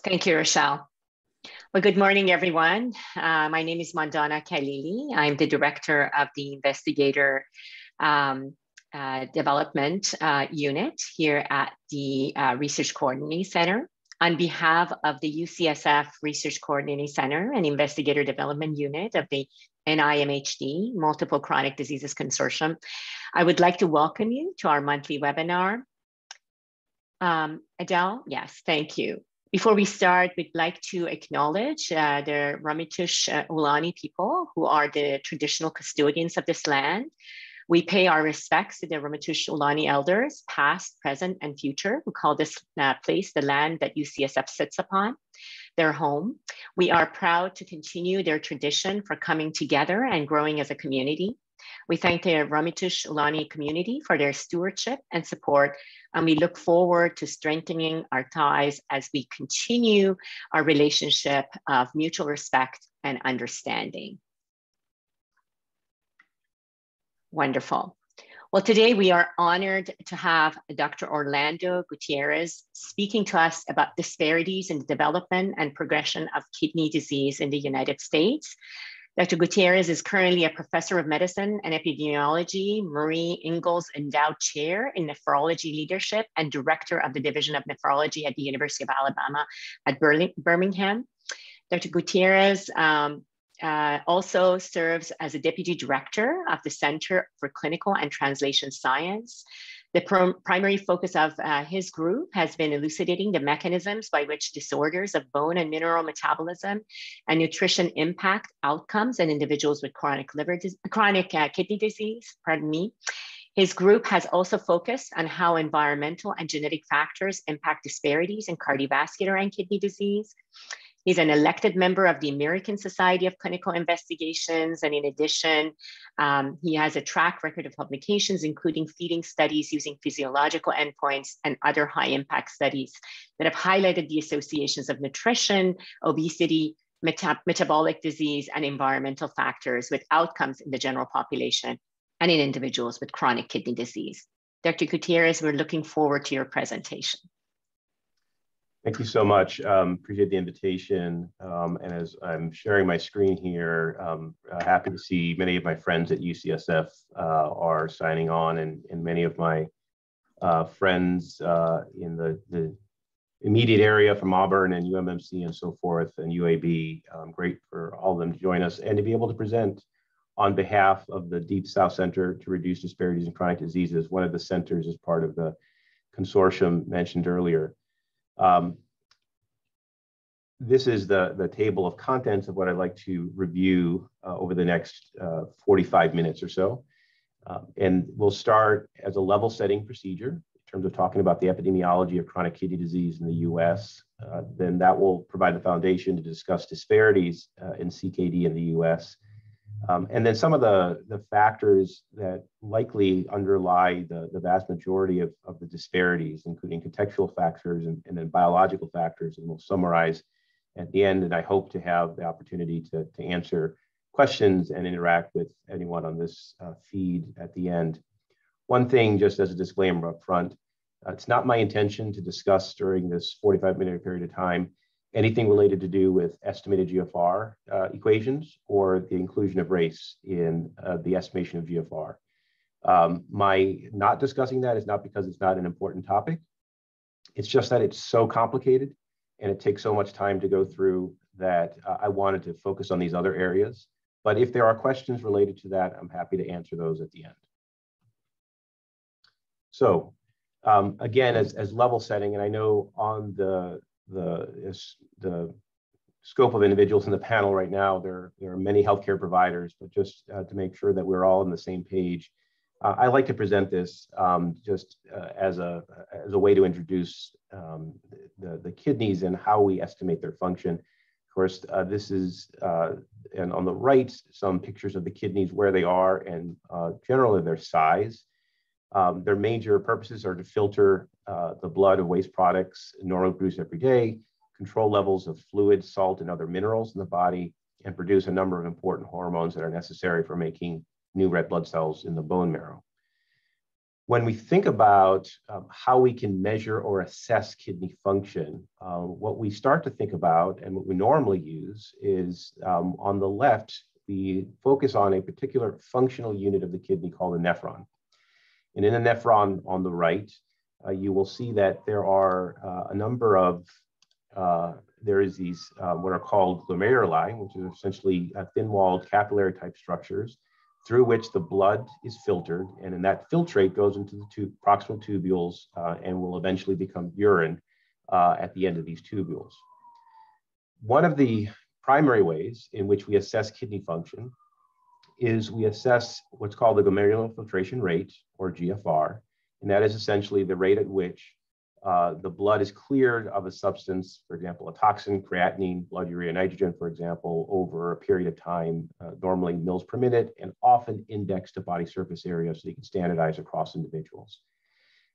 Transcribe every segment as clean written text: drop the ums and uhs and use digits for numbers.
Thank you, Rochelle. Well, good morning, everyone. My name is Mandana Khalili. I'm the director of the Investigator Development Unit here at the Research Coordinating Center. On behalf of the UCSF Research Coordinating Center and Investigator Development Unit of the NIMHD, Multiple Chronic Diseases Consortium, I would like to welcome you to our monthly webinar. Adele, yes, thank you. Before we start, we'd like to acknowledge the Ramaytush Ohlone people who are the traditional custodians of this land. We pay our respects to the Ramaytush Ohlone elders, past, present, and future, who call this place the land that UCSF sits upon, their home. We are proud to continue their tradition for coming together and growing as a community. We thank the Ramaytush Ohlone community for their stewardship and support, and we look forward to strengthening our ties as we continue our relationship of mutual respect and understanding. Wonderful. Well, today we are honored to have Dr. Orlando Gutiérrez speaking to us about disparities in the development and progression of kidney disease in the United States. Dr. Gutiérrez is currently a professor of medicine and epidemiology, Marie Ingalls Endowed Chair in Nephrology Leadership, and director of the Division of Nephrology at the University of Alabama at Birmingham. Dr. Gutiérrez also serves as a deputy director of the Center for Clinical and Translation Science. The primary focus of his group has been elucidating the mechanisms by which disorders of bone and mineral metabolism and nutrition impact outcomes in individuals with chronic kidney disease, pardon me. His group has also focused on how environmental and genetic factors impact disparities in cardiovascular and kidney disease. He's an elected member of the American Society of Clinical Investigations. And in addition, he has a track record of publications, including feeding studies using physiological endpoints and other high impact studies that have highlighted the associations of nutrition, obesity, metabolic disease, and environmental factors with outcomes in the general population and in individuals with chronic kidney disease. Dr. Gutiérrez, we're looking forward to your presentation. Thank you so much. Appreciate the invitation. And as I'm sharing my screen here, happy to see many of my friends at UCSF are signing on, and many of my friends in the immediate area from Auburn and UMMC and so forth and UAB. Great for all of them to join us and to be able to present on behalf of the Deep South Center to Reduce Disparities in Chronic Diseases, one of the centers as part of the consortium mentioned earlier. This is the table of contents of what I'd like to review over the next 45 minutes or so. And we'll start as a level setting procedure in terms of talking about the epidemiology of chronic kidney disease in the US. Then that will provide the foundation to discuss disparities in CKD in the US. And then some of the factors that likely underlie the vast majority of the disparities, including contextual factors and then biological factors, and we'll summarize at the end. And I hope to have the opportunity to answer questions and interact with anyone on this feed at the end. One thing, just as a disclaimer up front, it's not my intention to discuss during this 45-minute period of time anything related to do with estimated GFR equations or the inclusion of race in the estimation of GFR. My not discussing that is not because it's not an important topic. It's just that it's so complicated and it takes so much time to go through that I wanted to focus on these other areas. But if there are questions related to that, I'm happy to answer those at the end. So again, as level setting, and I know on the scope of individuals in the panel right now, there are many healthcare providers, but just to make sure that we're all on the same page, I like to present this just as a way to introduce the kidneys and how we estimate their function. Of course, this is, and on the right, some pictures of the kidneys, where they are, and generally their size. Their major purposes are to filter the blood of waste products normally produced every day, control levels of fluid, salt, and other minerals in the body, and produce a number of important hormones that are necessary for making new red blood cells in the bone marrow. When we think about how we can measure or assess kidney function, what we start to think about and what we normally use is on the left, we focus on a particular functional unit of the kidney called a nephron. And in a nephron on the right, you will see that there are a number of, there is these what are called glomeruli, which are essentially thin-walled capillary type structures through which the blood is filtered, and then that filtrate goes into the proximal tubules and will eventually become urine at the end of these tubules. One of the primary ways in which we assess kidney function is we assess what's called the glomerular filtration rate, or GFR, and that is essentially the rate at which the blood is cleared of a substance, for example, a toxin, creatinine, blood urea nitrogen, for example, over a period of time, normally mils per minute, and often indexed to body surface area so you can standardize across individuals.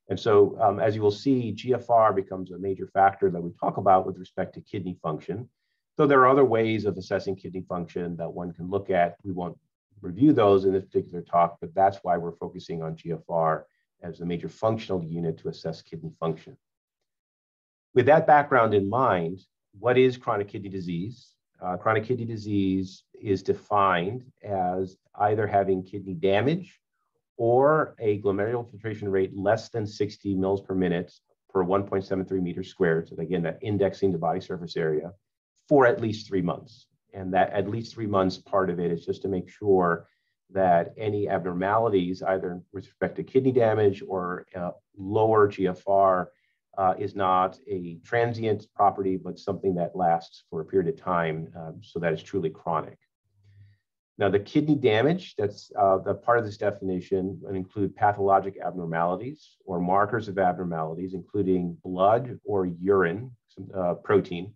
And so, as you will see, GFR becomes a major factor that we talk about with respect to kidney function. So there are other ways of assessing kidney function that one can look at. We won't review those in this particular talk, but that's why we're focusing on GFR as a major functional unit to assess kidney function. With that background in mind, what is chronic kidney disease? Chronic kidney disease is defined as either having kidney damage or a glomerular filtration rate less than 60 mils per minute per 1.73 meters squared. So again, that indexing to body surface area for at least 3 months. And that at least 3 months part of it is just to make sure that any abnormalities, either with respect to kidney damage or lower GFR, is not a transient property, but something that lasts for a period of time, so that it's truly chronic. Now, the kidney damage, that's the part of this definition, would include pathologic abnormalities or markers of abnormalities, including blood or urine protein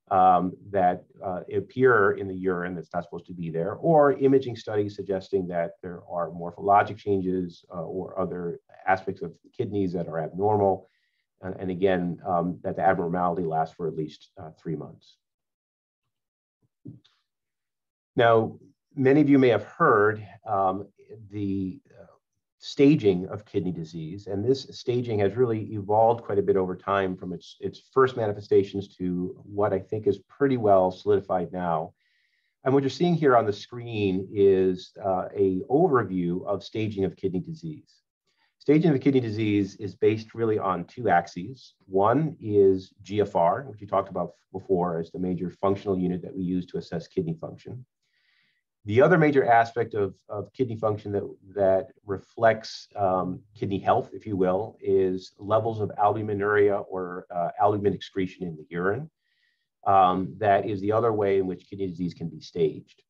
that appear in the urine that's not supposed to be there, or imaging studies suggesting that there are morphologic changes or other aspects of the kidneys that are abnormal. And again, that the abnormality lasts for at least 3 months. Now, many of you may have heard the staging of kidney disease, and this staging has really evolved quite a bit over time from its first manifestations to what I think is pretty well solidified now. And what you're seeing here on the screen is an overview of staging of kidney disease. Staging of kidney disease is based really on 2 axes. One is GFR, which we talked about before as the major functional unit that we use to assess kidney function. The other major aspect of kidney function that reflects kidney health, if you will, is levels of albuminuria or albumin excretion in the urine. That is the other way in which kidney disease can be staged.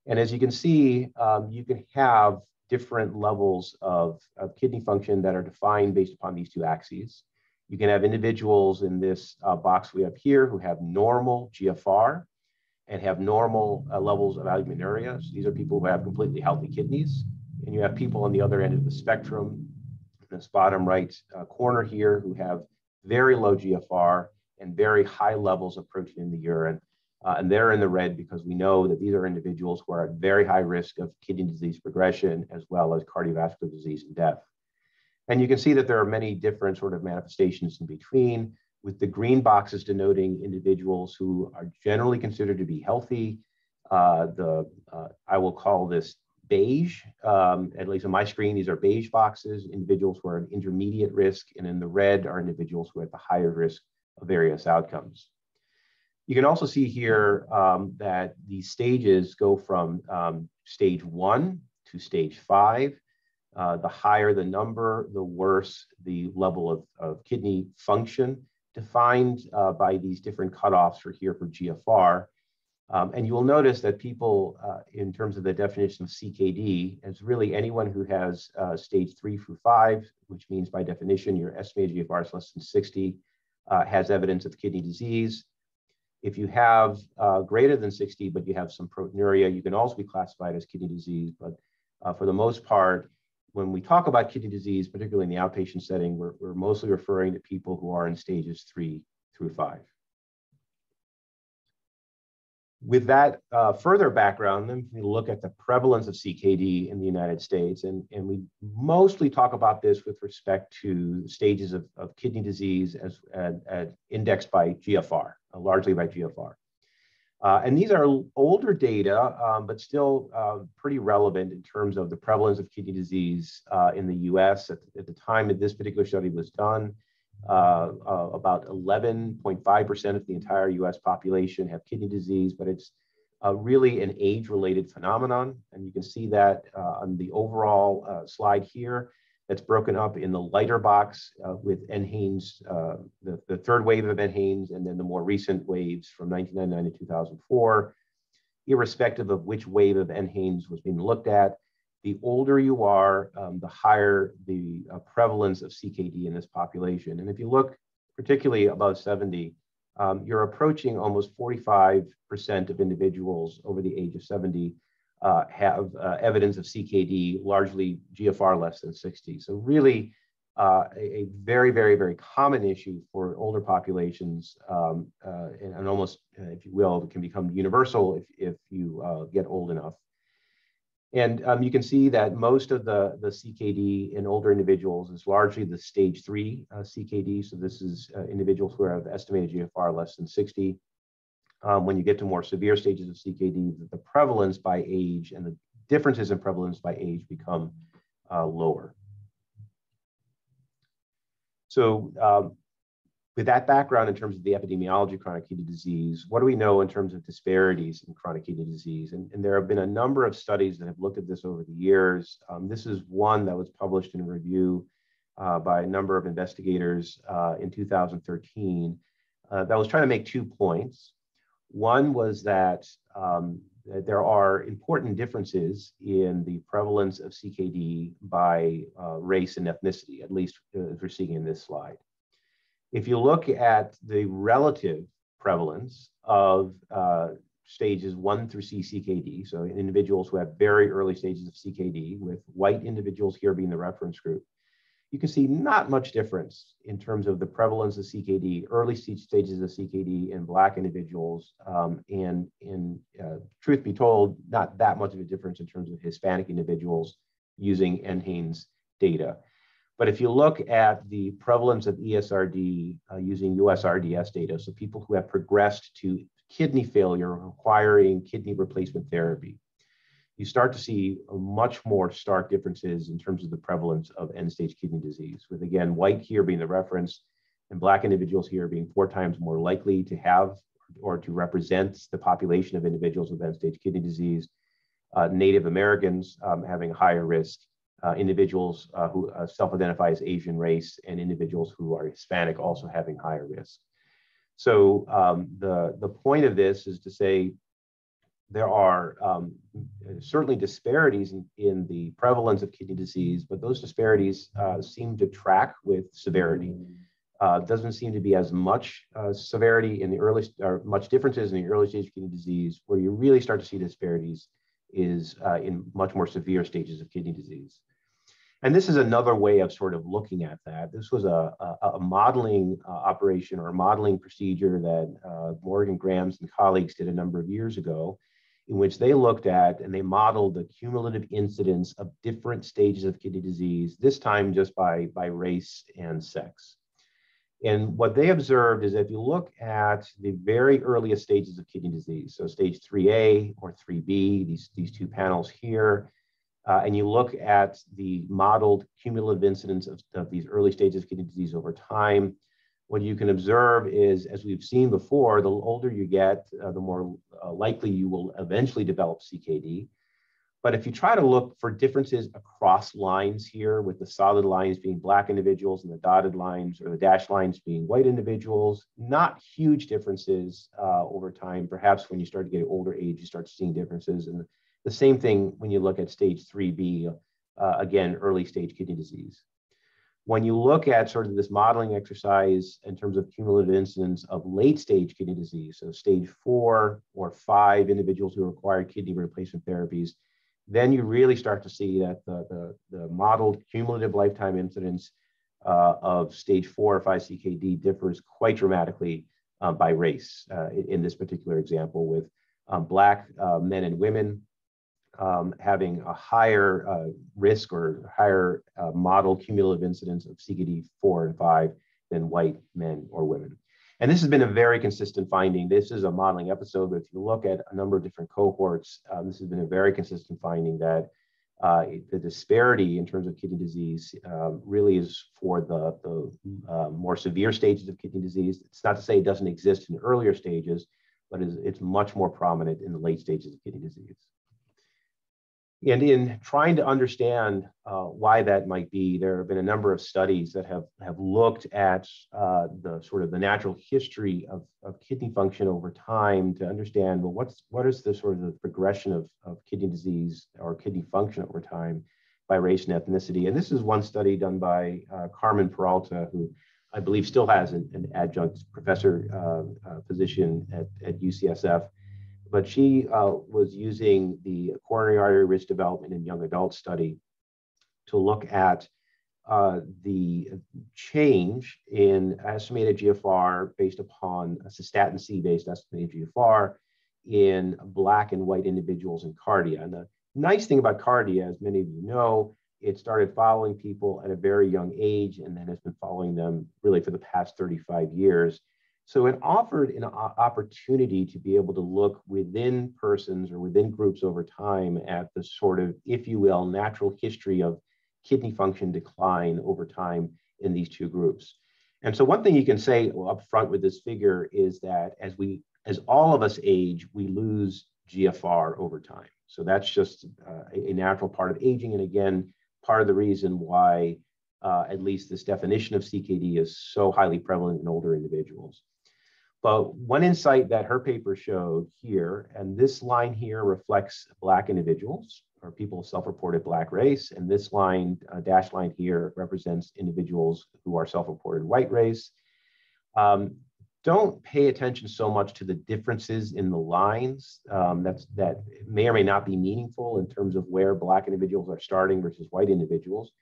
And as you can see, you can have different levels of kidney function that are defined based upon these 2 axes. You can have individuals in this box we have here who have normal GFR and have normal levels of albuminuria. So these are people who have completely healthy kidneys. And you have people on the other end of the spectrum, in this bottom right corner here, who have very low GFR and very high levels of protein in the urine. And they're in the red because we know that these are individuals who are at very high risk of kidney disease progression, as well as cardiovascular disease and death. And you can see that there are many different sort of manifestations in between, with the green boxes denoting individuals who are generally considered to be healthy. I will call this beige, at least on my screen, these are beige boxes, individuals who are at intermediate risk, and in the red are individuals who are at the higher risk of various outcomes. You can also see here that these stages go from stage 1 to stage 5. The higher the number, the worse the level of kidney function, defined by these different cutoffs for GFR. And you will notice that people, in terms of the definition of CKD, is really anyone who has stage 3 through 5, which means by definition, your estimated GFR is less than 60, has evidence of kidney disease. If you have greater than 60, but you have some proteinuria, you can also be classified as kidney disease. But for the most part, when we talk about kidney disease, particularly in the outpatient setting, we're mostly referring to people who are in stages 3 through 5. With that further background, then we look at the prevalence of CKD in the United States, and we mostly talk about this with respect to stages of kidney disease as indexed by GFR, largely by GFR. And these are older data, but still pretty relevant in terms of the prevalence of kidney disease in the US. At the time that this particular study was done, about 11.5% of the entire US population have kidney disease, but it's really an age-related phenomenon. And you can see that on the overall slide here, that's broken up in the lighter box with NHANES, the third wave of NHANES, and then the more recent waves from 1999 to 2004. Irrespective of which wave of NHANES was being looked at, the older you are, the higher the prevalence of CKD in this population. And if you look particularly above 70, you're approaching almost 45% of individuals over the age of 70 have evidence of CKD, largely GFR less than 60. So really a very, very, very common issue for older populations, and almost, if you will, it can become universal if you get old enough. And you can see that most of the CKD in older individuals is largely the stage 3 CKD. So this is individuals who have estimated GFR less than 60. When you get to more severe stages of CKD, the prevalence by age and the differences in prevalence by age become lower. So with that background in terms of the epidemiology of chronic kidney disease, what do we know in terms of disparities in chronic kidney disease? And there have been a number of studies that have looked at this over the years. This is one that was published in a review by a number of investigators in 2013 that was trying to make 2 points. One was that there are important differences in the prevalence of CKD by race and ethnicity, at least as we're seeing in this slide. If you look at the relative prevalence of stages 1 through C CKD, so individuals who have very early stages of CKD, with white individuals here being the reference group, you can see not much difference in terms of the prevalence of CKD, early stages of CKD in Black individuals, and truth be told, not that much of a difference in terms of Hispanic individuals using NHANES data. But if you look at the prevalence of ESRD using USRDS data, so people who have progressed to kidney failure requiring kidney replacement therapy, you start to see much more stark differences in terms of the prevalence of end-stage kidney disease, with, again, white here being the reference and Black individuals here being 4 times more likely to have or to represent the population of individuals with end-stage kidney disease, Native Americans having higher risk, individuals who self-identify as Asian race, and individuals who are Hispanic also having higher risk. So the point of this is to say there are certainly disparities in the prevalence of kidney disease, but those disparities seem to track with severity. Doesn't seem to be as much severity in the early, or much differences in the early stage of kidney disease. Where you really start to see disparities is in much more severe stages of kidney disease. And this is another way of sort of looking at that. This was a modeling operation or a modeling procedure that Morgan Grams and colleagues did a number of years ago, in which they looked at and they modeled the cumulative incidence of different stages of kidney disease, this time just by race and sex. And what they observed is if you look at the very earliest stages of kidney disease, so stage 3A or 3B, these 2 panels here, and you look at the modeled cumulative incidence of these early stages of kidney disease over time, what you can observe is, as we've seen before, the older you get, the more likely you will eventually develop CKD. But if you try to look for differences across lines here, with the solid lines being Black individuals and the dotted lines or the dashed lines being white individuals, not huge differences over time. Perhaps when you start to get older age, you start seeing differences. And the same thing when you look at stage 3B, again, early stage kidney disease. When you look at sort of this modeling exercise in terms of cumulative incidence of late stage kidney disease, so stage 4 or 5 individuals who require kidney replacement therapies, then you really start to see that the modeled cumulative lifetime incidence of stage 4 or 5 CKD differs quite dramatically by race in this particular example, with Black men and women having a higher risk or higher model cumulative incidence of CKD 4 and 5 than white men or women. And this has been a very consistent finding. This is a modeling episode, but if you look at a number of different cohorts, this has been a very consistent finding that the disparity in terms of kidney disease really is for the more severe stages of kidney disease. It's not to say it doesn't exist in earlier stages, but it's much more prominent in the late stages of kidney disease. And in trying to understand why that might be, there have been a number of studies that have looked at the sort of the natural history of kidney function over time to understand, well, what is the sort of the progression of kidney disease or kidney function over time by race and ethnicity. And this is one study done by Carmen Peralta, who I believe still has an adjunct professor position at UCSF. But she was using the coronary artery risk development in young adult study to look at the change in estimated GFR based upon a cystatin C-based estimated GFR in Black and white individuals in Cardia. And the nice thing about Cardia, as many of you know, it started following people at a very young age and then has been following them really for the past 35 years. So it offered an opportunity to be able to look within persons or within groups over time at the sort of, if you will, natural history of kidney function decline over time in these two groups. And so one thing you can say up front with this figure is that as all of us age, we lose GFR over time. So that's just a natural part of aging. And again, part of the reason why at least this definition of CKD is so highly prevalent in older individuals. But one insight that her paper showed here, and this line here reflects Black individuals or people of self-reported Black race, and this line, dashed line here, represents individuals who are self-reported white race. Don't pay attention so much to the differences in the lines that may or may not be meaningful in terms of where Black individuals are starting versus white individuals.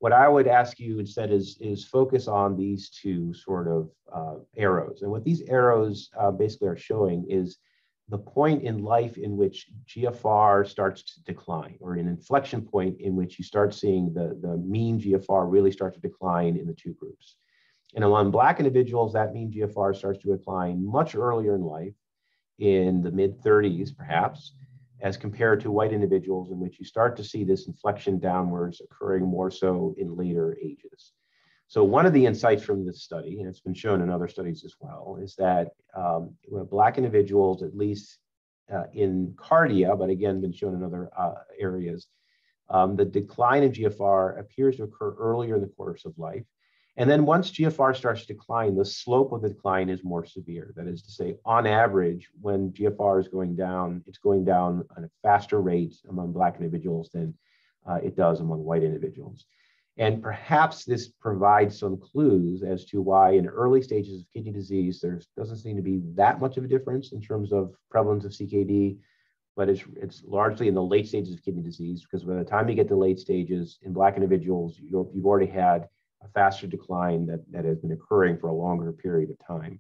What I would ask you instead is focus on these two sort of arrows. And what these arrows basically are showing is the point in life in which GFR starts to decline, or an inflection point in which you start seeing the mean GFR really start to decline in the two groups. And among Black individuals, that mean GFR starts to decline much earlier in life, in the mid-30s perhaps, as compared to white individuals, in which you start to see this inflection downwards occurring more so in later ages. So one of the insights from this study, and it's been shown in other studies as well, is that Black individuals, at least in Cardia, but again, been shown in other areas, the decline in GFR appears to occur earlier in the course of life. And then once GFR starts to decline, the slope of the decline is more severe. That is to say, on average, when GFR is going down, it's going down at a faster rate among Black individuals than it does among white individuals. And perhaps this provides some clues as to why in early stages of kidney disease, there doesn't seem to be that much of a difference in terms of prevalence of CKD, but it's largely in the late stages of kidney disease, because by the time you get to late stages in Black individuals, you've already had a faster decline that has been occurring for a longer period of time.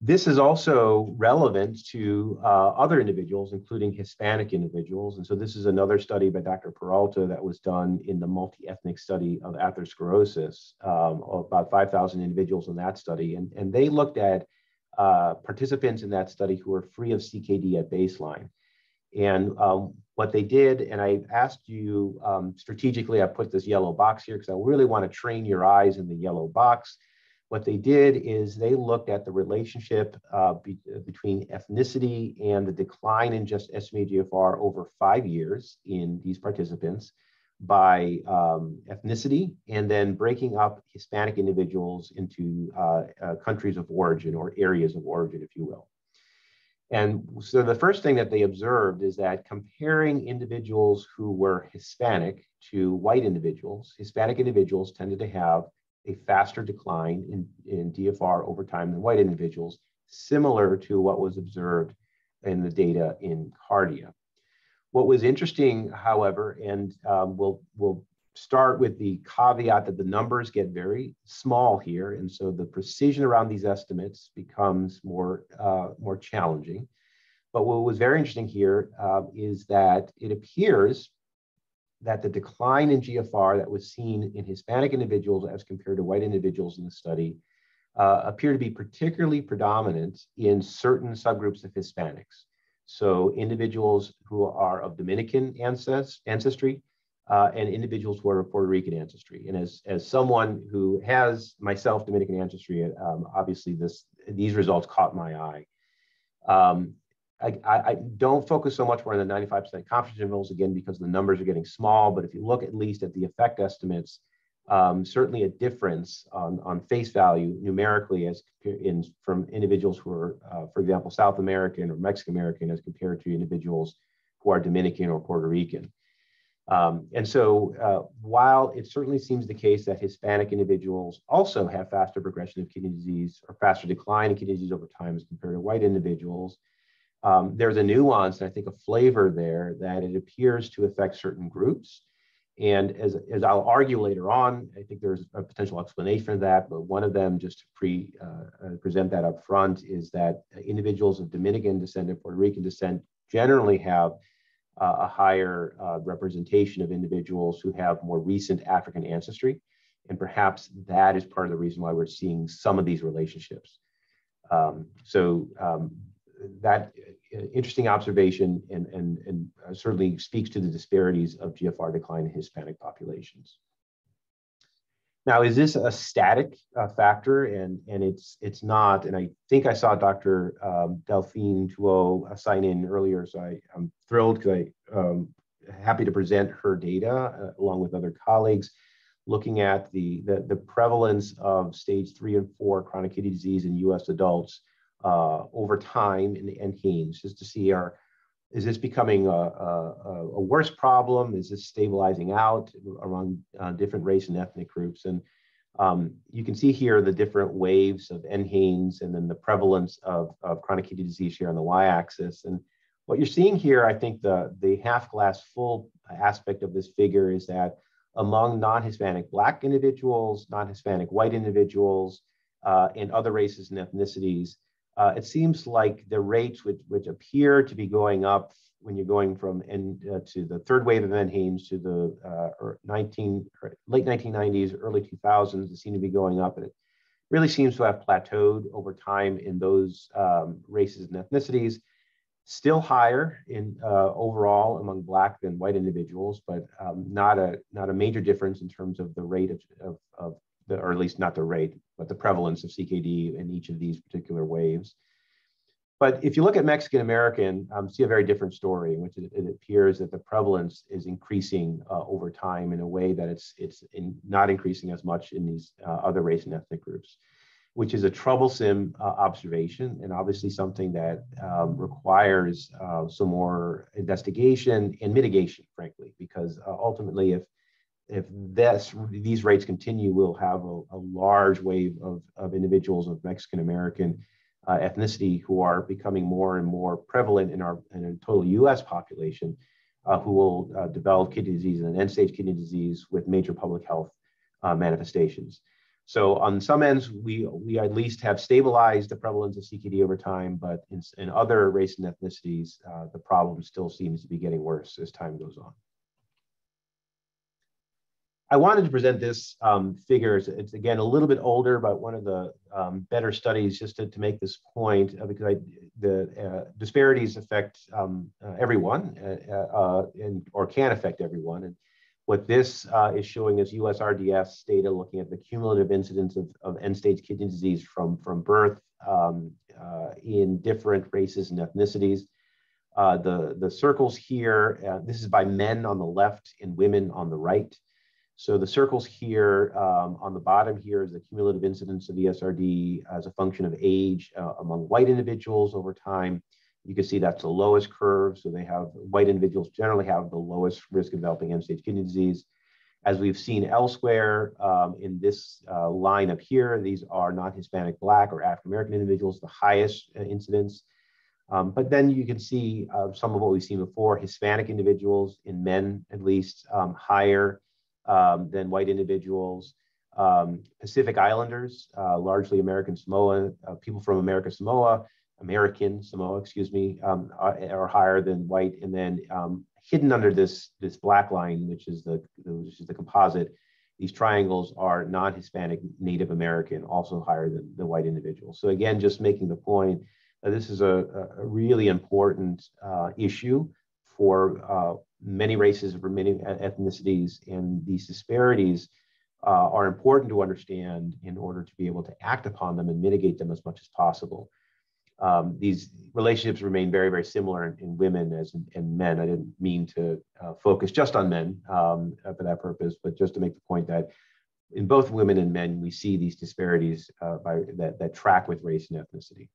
This is also relevant to other individuals, including Hispanic individuals. And so this is another study by Dr. Peralta that was done in the multi-ethnic study of atherosclerosis, about 5,000 individuals in that study. And they looked at participants in that study who were free of CKD at baseline. And what they did, and I asked you strategically, I put this yellow box here because I really want to train your eyes in the yellow box. What they did is they looked at the relationship between ethnicity and the decline in just estimated GFR over 5 years in these participants by ethnicity, and then breaking up Hispanic individuals into countries of origin or areas of origin, if you will. And so the first thing that they observed is that comparing individuals who were Hispanic to white individuals, Hispanic individuals tended to have a faster decline in GFR over time than white individuals, similar to what was observed in the data in Cardia. What was interesting, however, and we'll start with the caveat that the numbers get very small here, and so the precision around these estimates becomes more challenging. But what was very interesting here is that it appears that the decline in GFR that was seen in Hispanic individuals as compared to white individuals in the study appear to be particularly predominant in certain subgroups of Hispanics. So individuals who are of Dominican ancestry and individuals who are of Puerto Rican ancestry. And as someone who has myself Dominican ancestry, obviously these results caught my eye. I don't focus so much more on the 95% confidence intervals, again, because the numbers are getting small, but if you look at least at the effect estimates, certainly a difference on face value numerically from individuals who are, for example, South American or Mexican American as compared to individuals who are Dominican or Puerto Rican. And so while it certainly seems the case that Hispanic individuals also have faster progression of kidney disease or faster decline in kidney disease over time as compared to white individuals, there's a nuance, and I think a flavor there, that it appears to affect certain groups. And as I'll argue later on, I think there's a potential explanation of that, but one of them, just to present that up front, is that individuals of Dominican descent and Puerto Rican descent generally have a higher representation of individuals who have more recent African ancestry. And perhaps that is part of the reason why we're seeing some of these relationships. That interesting observation and certainly speaks to the disparities of GFR decline in Hispanic populations. Now, is this a static factor? And it's not. And I think I saw Dr. Delphine Tuot sign in earlier, so I'm thrilled because I'm happy to present her data along with other colleagues, looking at the prevalence of stage 3 and 4 chronic kidney disease in U.S. adults over time in the NHANES, just to see is this becoming a worse problem? Is this stabilizing out among different race and ethnic groups? And you can see here the different waves of NHANES and then the prevalence of chronic kidney disease here on the y-axis. And what you're seeing here, I think the half glass full aspect of this figure is that among non-Hispanic Black individuals, non-Hispanic white individuals, and other races and ethnicities, it seems like the rates which appear to be going up when you're going from to the third wave of NHANES to the late 1990s, early 2000s, it seemed to be going up, and it really seems to have plateaued over time in those races and ethnicities. Still higher in overall among Black than white individuals, but not a major difference in terms of the rate of or at least not the rate, but the prevalence of CKD in each of these particular waves. But if you look at Mexican American, see a very different story, in which it appears that the prevalence is increasing over time in a way that it's not increasing as much in these other race and ethnic groups, which is a troublesome observation, and obviously something that requires some more investigation and mitigation, frankly, because ultimately, if these rates continue, we'll have a large wave of individuals of Mexican American ethnicity who are becoming more and more prevalent in a total U.S. population, who will develop kidney disease and end-stage kidney disease with major public health manifestations. So on some ends, we at least have stabilized the prevalence of CKD over time, but in other races and ethnicities, the problem still seems to be getting worse as time goes on. I wanted to present this figure. It's again a little bit older, but one of the better studies just to make this point, because the disparities affect everyone or can affect everyone. And what this is showing is USRDS data looking at the cumulative incidence of end-stage kidney disease from birth in different races and ethnicities. The circles here, this is by men on the left and women on the right. So the circles here on the bottom here is the cumulative incidence of ESRD as a function of age among white individuals over time. You can see that's the lowest curve. So white individuals generally have the lowest risk of developing end-stage kidney disease. As we've seen elsewhere in this line up here, these are non-Hispanic Black or African-American individuals, the highest incidence. But then you can see some of what we've seen before, Hispanic individuals in men at least higher. than white individuals. Pacific Islanders, largely American Samoa, people from American Samoa, excuse me, are higher than white. And then hidden under this black line, which is the composite, these triangles are non-Hispanic Native American, also higher than the white individuals. So again, just making the point that this is a really important issue for many races, for many ethnicities, and these disparities are important to understand in order to be able to act upon them and mitigate them as much as possible. These relationships remain very, very similar in women as in men. I didn't mean to focus just on men for that purpose, but just to make the point that in both women and men, we see these disparities that track with race and ethnicity.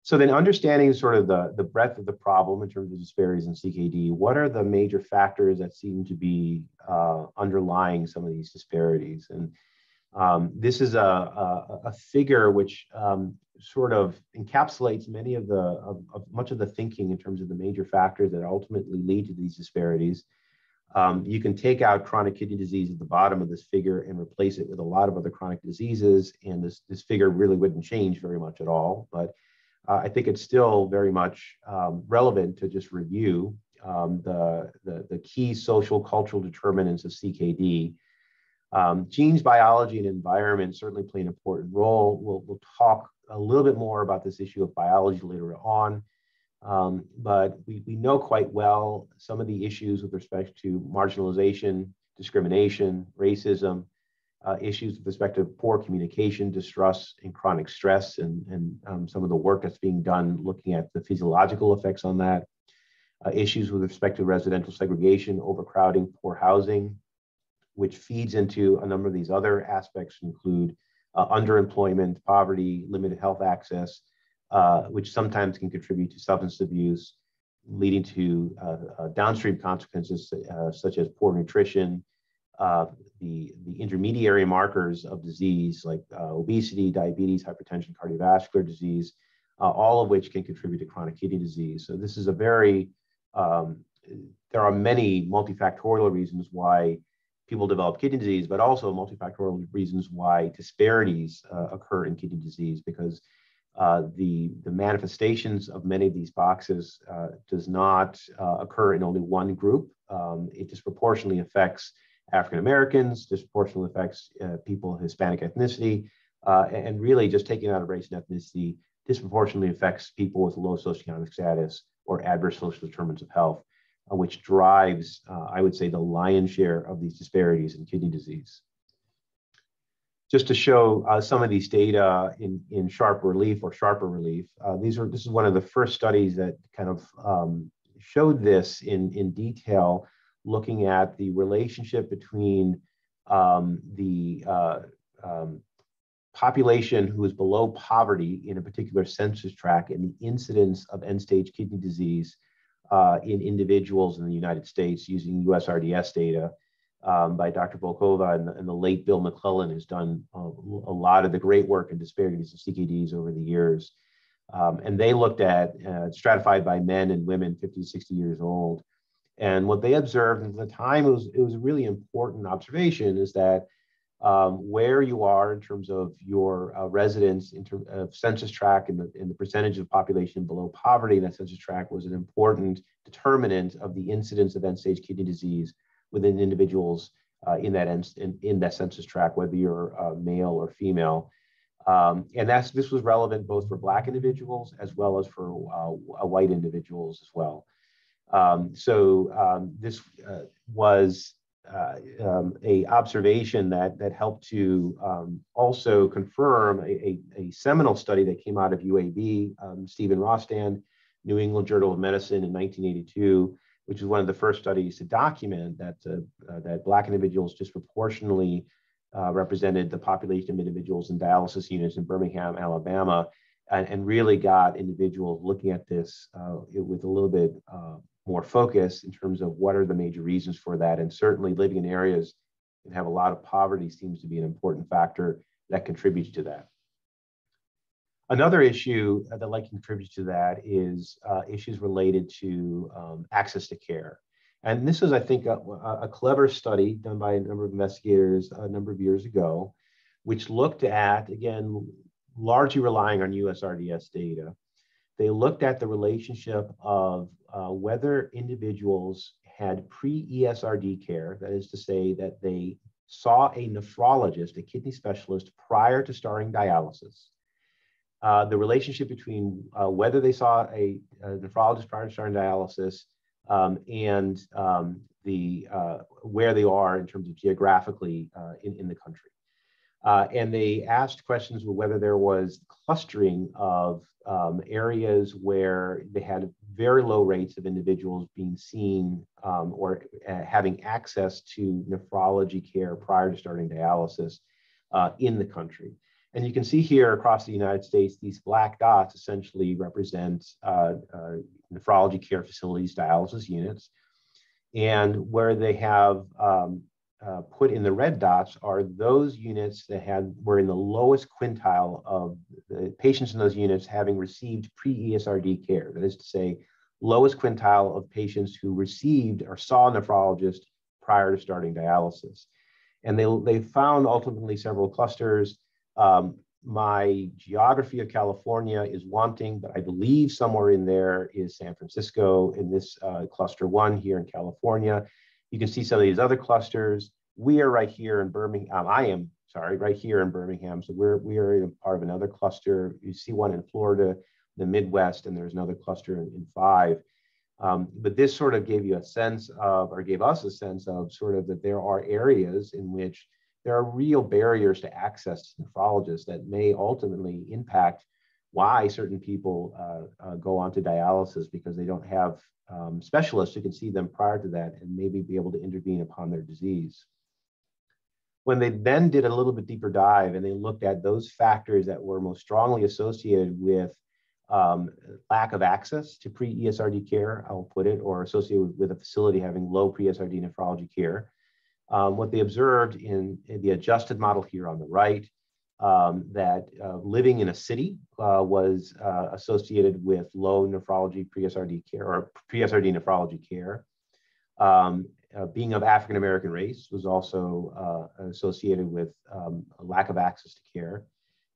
So then understanding sort of the breadth of the problem in terms of disparities in CKD, what are the major factors that seem to be underlying some of these disparities? And this is a figure which sort of encapsulates many of much of the thinking in terms of the major factors that ultimately lead to these disparities. You can take out chronic kidney disease at the bottom of this figure and replace it with a lot of other chronic diseases, and this figure really wouldn't change very much at all. But I think it's still very much relevant to just review the key social cultural determinants of CKD. Genes, biology, and environment certainly play an important role. We'll talk a little bit more about this issue of biology later on, but we know quite well some of the issues with respect to marginalization, discrimination, racism, issues with respect to poor communication, distrust, and chronic stress, and some of the work that's being done looking at the physiological effects on that, issues with respect to residential segregation, overcrowding, poor housing, which feeds into a number of these other aspects, include underemployment, poverty, limited health access, which sometimes can contribute to substance abuse, leading to downstream consequences such as poor nutrition, the intermediary markers of disease like obesity, diabetes, hypertension, cardiovascular disease, all of which can contribute to chronic kidney disease. So this is a very, there are many multifactorial reasons why people develop kidney disease, but also multifactorial reasons why disparities occur in kidney disease, because the manifestations of many of these boxes does not occur in only one group. It disproportionately affects African Americans, disproportionately affects people of Hispanic ethnicity, and really just taking out of race and ethnicity disproportionately affects people with low socioeconomic status or adverse social determinants of health, which drives, I would say, the lion's share of these disparities in kidney disease. Just to show some of these data in sharp relief or sharper relief, this is one of the first studies that kind of showed this in detail, looking at the relationship between the population who is below poverty in a particular census tract and the incidence of end-stage kidney disease in individuals in the United States using USRDS data by Dr. Volkova and the late Bill McClellan, who's done a lot of the great work in disparities of CKDs over the years. And they looked at stratified by men and women 50 to 60 years old. And what they observed at the time, it was a really important observation, is that where you are in terms of your residence in terms of census tract and the percentage of population below poverty in that census tract was an important determinant of the incidence of end-stage kidney disease within individuals in that census tract, whether you're male or female. And this was relevant both for Black individuals as well as for white individuals as well. This was a observation that helped to also confirm a seminal study that came out of UAB, Stephen Rostand, New England Journal of Medicine in 1982, which is one of the first studies to document that Black individuals disproportionately represented the population of individuals in dialysis units in Birmingham, Alabama, and really got individuals looking at this with a little bit more focus in terms of what are the major reasons for that. And certainly living in areas that have a lot of poverty seems to be an important factor that contributes to that. Another issue that like contributes to that is issues related to access to care. And this was, I think, a clever study done by a number of investigators a number of years ago, which looked at, again, largely relying on USRDS data. They looked at the relationship of whether individuals had pre-ESRD care, that is to say that they saw a nephrologist, a kidney specialist, prior to starting dialysis. The relationship between whether they saw a nephrologist prior to starting dialysis and where they are in terms of geographically in the country. And they asked questions of whether there was clustering of areas where they had very low rates of individuals being seen or having access to nephrology care prior to starting dialysis in the country. And you can see here across the United States, these black dots essentially represent nephrology care facilities, dialysis units. And where they have put in the red dots are those units that were in the lowest quintile of the patients in those units having received pre-ESRD care. That is to say, lowest quintile of patients who received or saw a nephrologist prior to starting dialysis. And they found ultimately several clusters. My geography of California is wanting, but I believe somewhere in there is San Francisco in this cluster 1 here in California. You can see some of these other clusters. We are right here in Birmingham. Right here in Birmingham. So we are in part of another cluster. You see one in Florida, the Midwest, and there's another cluster in 5. But this sort of gave you a sense of, or gave us a sense of sort of that there are areas in which there are real barriers to access to nephrologists that may ultimately impact why certain people go on to dialysis, because they don't have specialists who can see them prior to that and maybe be able to intervene upon their disease. When they then did a little bit deeper dive and they looked at those factors that were most strongly associated with lack of access to pre-ESRD care, I'll put it, or associated with a facility having low pre-ESRD nephrology care, what they observed in the adjusted model here on the right, that living in a city was associated with low nephrology pre-ESRD care or pre-ESRD nephrology care. Being of African-American race was also associated with a lack of access to care.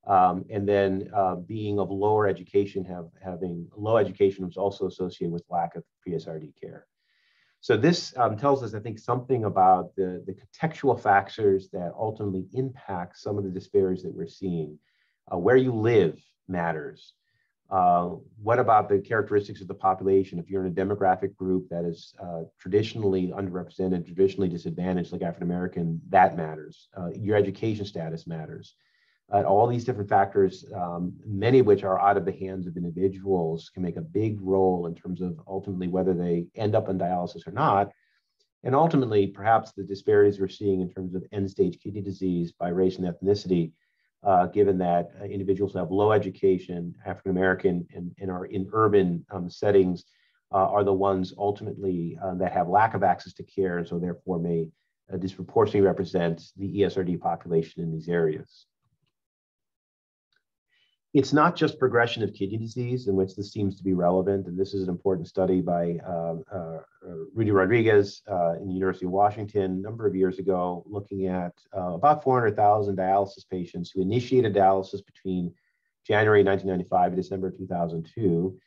And then being of lower education, having low education was also associated with lack of pre-ESRD care. So this tells us, I think, something about the contextual factors that ultimately impact some of the disparities that we're seeing. Where you live matters. What about the characteristics of the population? If you're in a demographic group that is traditionally underrepresented, traditionally disadvantaged, like African American, that matters. Your education status matters. All these different factors, many of which are out of the hands of individuals, can make a big role in terms of ultimately whether they end up on dialysis or not. And ultimately, perhaps the disparities we're seeing in terms of end-stage kidney disease by race and ethnicity, given that individuals who have low education, African-American, and are in urban settings are the ones ultimately that have lack of access to care, and so therefore may disproportionately represent the ESRD population in these areas. It's not just progression of kidney disease in which this seems to be relevant, and this is an important study by Rudy Rodriguez in the University of Washington a number of years ago, looking at about 400,000 dialysis patients who initiated dialysis between January 1995 and December 2002,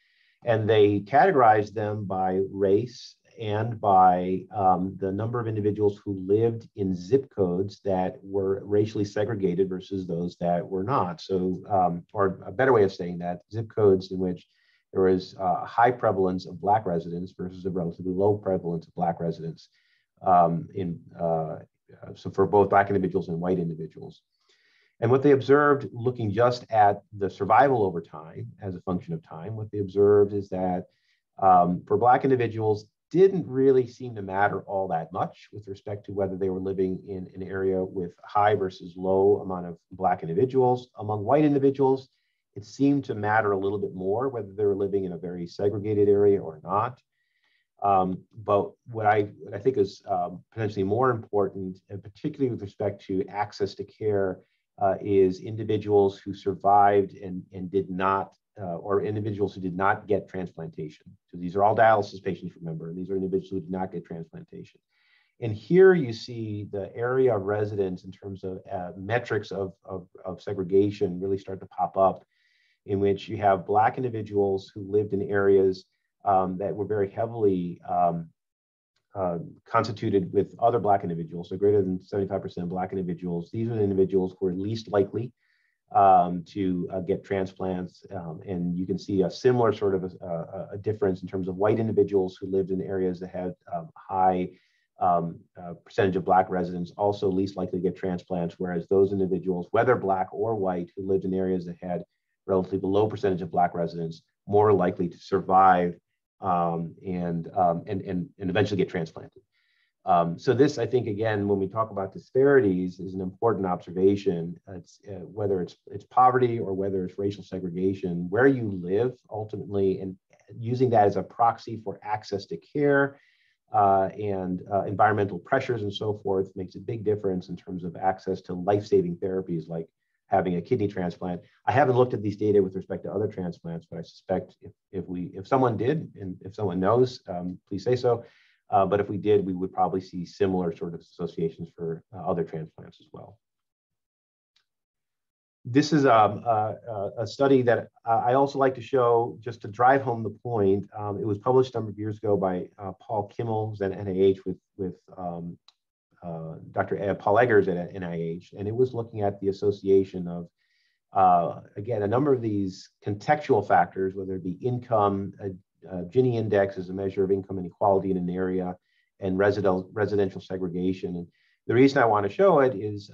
and they categorized them by race and by the number of individuals who lived in zip codes that were racially segregated versus those that were not. So, or a better way of saying that, zip codes in which there was a high prevalence of Black residents versus a relatively low prevalence of Black residents so for both Black individuals and white individuals. And what they observed, looking just at the survival over time as a function of time, what they observed is that for Black individuals, didn't really seem to matter all that much with respect to whether they were living in an area with high versus low amount of Black individuals. Among white individuals, it seemed to matter a little bit more whether they were living in a very segregated area or not. But what I think is potentially more important, and particularly with respect to access to care, is individuals who survived and did not or individuals who did not get transplantation. So these are all dialysis patients, remember, and these are individuals who did not get transplantation. And here you see the area of residence in terms of metrics of segregation really start to pop up, in which you have Black individuals who lived in areas that were very heavily constituted with other Black individuals, so greater than 75% Black individuals. These are the individuals who are least likely to get transplants. And you can see a similar sort of a difference in terms of white individuals who lived in areas that had high percentage of Black residents, also least likely to get transplants, whereas those individuals, whether Black or white, who lived in areas that had relatively low percentage of Black residents, more likely to survive and eventually get transplanted. So this, I think, again, when we talk about disparities, is an important observation. It's, whether it's poverty or whether it's racial segregation, where you live ultimately, and using that as a proxy for access to care and environmental pressures and so forth, makes a big difference in terms of access to life-saving therapies like having a kidney transplant. I haven't looked at these data with respect to other transplants, but I suspect if someone did, and if someone knows, please say so. But if we did, we would probably see similar sort of associations for other transplants as well. This is a study that I also like to show just to drive home the point. It was published a number of years ago by Paul Kimmel, who's at NIH, with Dr. Paul Eggers at NIH, and it was looking at the association of, again, a number of these contextual factors, whether it be income, Gini index is a measure of income inequality in an area, and residential segregation. And the reason I want to show it is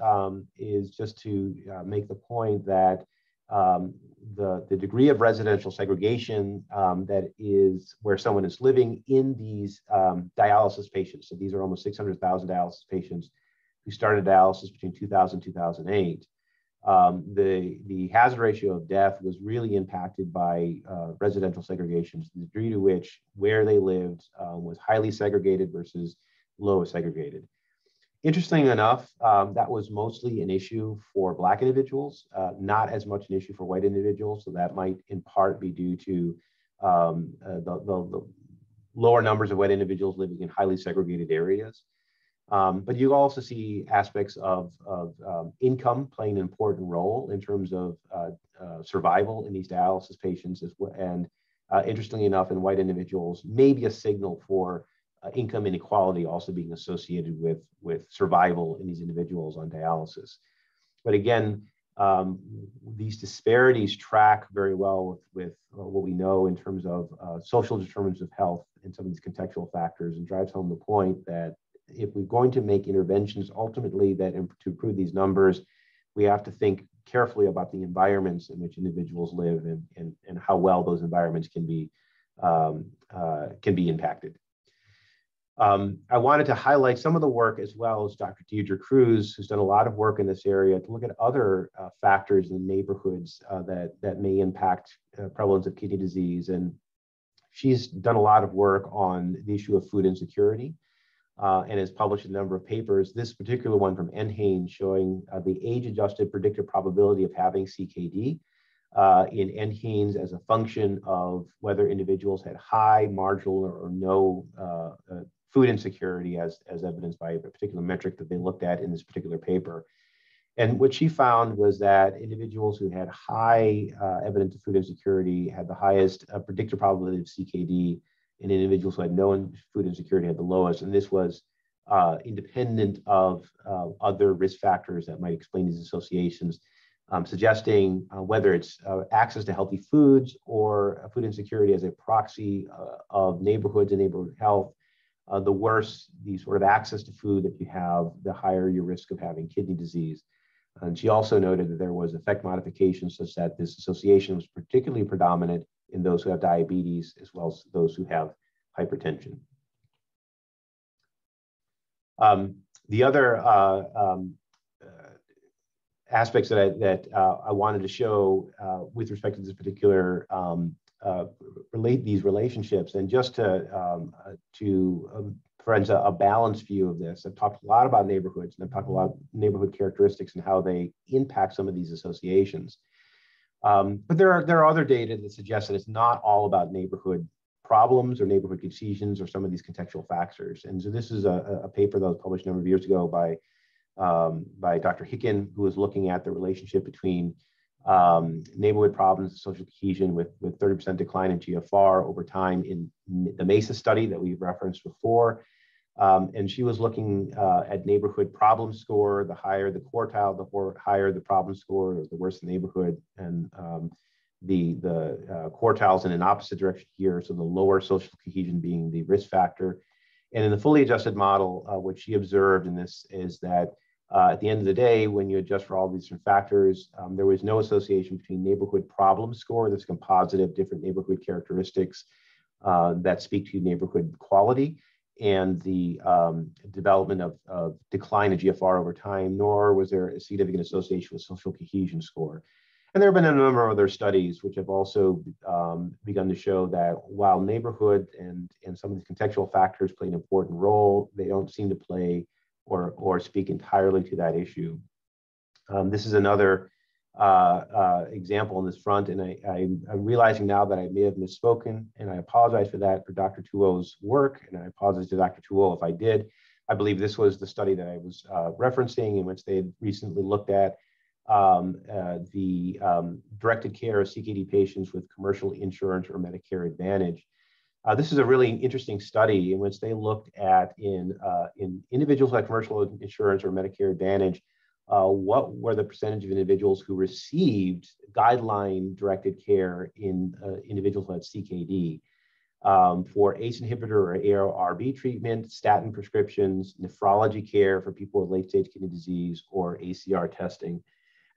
just to make the point that the degree of residential segregation that is where someone is living in these dialysis patients. So these are almost 600,000 dialysis patients who started dialysis between 2000 and 2008. The hazard ratio of death was really impacted by residential segregation, to the degree to which where they lived was highly segregated versus low segregated. Interesting enough, that was mostly an issue for Black individuals, not as much an issue for white individuals. So that might in part be due to the lower numbers of white individuals living in highly segregated areas. But you also see aspects of income playing an important role in terms of survival in these dialysis patients as well. And interestingly enough, in white individuals, maybe a signal for income inequality also being associated with survival in these individuals on dialysis. But again, these disparities track very well with what we know in terms of social determinants of health and some of these contextual factors, and drives home the point that if we're going to make interventions ultimately that to improve these numbers, we have to think carefully about the environments in which individuals live and how well those environments can be impacted. I wanted to highlight some of the work as well as Dr. Deidre Cruz, who's done a lot of work in this area to look at other factors in neighborhoods that may impact prevalence of kidney disease. And she's done a lot of work on the issue of food insecurity and has published a number of papers. This particular one from NHANES showing the age-adjusted predicted probability of having CKD in NHANES as a function of whether individuals had high, marginal, or no food insecurity as evidenced by a particular metric that they looked at in this particular paper. And what she found was that individuals who had high evidence of food insecurity had the highest predicted probability of CKD, and individuals who had no food insecurity had the lowest. And this was independent of other risk factors that might explain these associations, suggesting whether it's access to healthy foods or food insecurity as a proxy of neighborhoods and neighborhood health. The worse the sort of access to food that you have, the higher your risk of having kidney disease. And she also noted that there was effect modification such that this association was particularly predominant in those who have diabetes as well as those who have hypertension. The other aspects that I wanted to show with respect to this particular these relationships, and just to friends a balanced view of this. I've talked a lot about neighborhoods, and I've talked a lot about neighborhood characteristics and how they impact some of these associations. But there are other data that suggest that it's not all about neighborhood problems or neighborhood cohesions or some of these contextual factors. And so this is a paper that was published a number of years ago by Dr. Hicken, who was looking at the relationship between neighborhood problems and social cohesion with 30% decline in GFR over time in the MESA study that we've referenced before. And she was looking at neighborhood problem score. The higher the quartile, the higher the problem score, or the worse the neighborhood. And the quartiles in an opposite direction here, so the lower social cohesion being the risk factor. And in the fully adjusted model, what she observed in this is that at the end of the day, when you adjust for all these different factors, there was no association between neighborhood problem score, this composite of different neighborhood characteristics that speak to neighborhood quality, and the development of decline in GFR over time, nor was there a significant association with social cohesion score. And there have been a number of other studies which have also begun to show that while neighborhood and some of these contextual factors play an important role, they don't seem to play or speak entirely to that issue. This is another example on this front, and I'm realizing now that I may have misspoken, and I apologize for that for Dr. Tuo's work, and I apologize to Dr. Tuo if I did. I believe this was the study that I was referencing, in which they had recently looked at the directed care of CKD patients with commercial insurance or Medicare Advantage. This is a really interesting study in which they looked at in individuals who had commercial insurance or Medicare Advantage, what were the percentage of individuals who received guideline-directed care in individuals who had CKD for ACE inhibitor or ARB treatment, statin prescriptions, nephrology care for people with late-stage kidney disease, or ACR testing.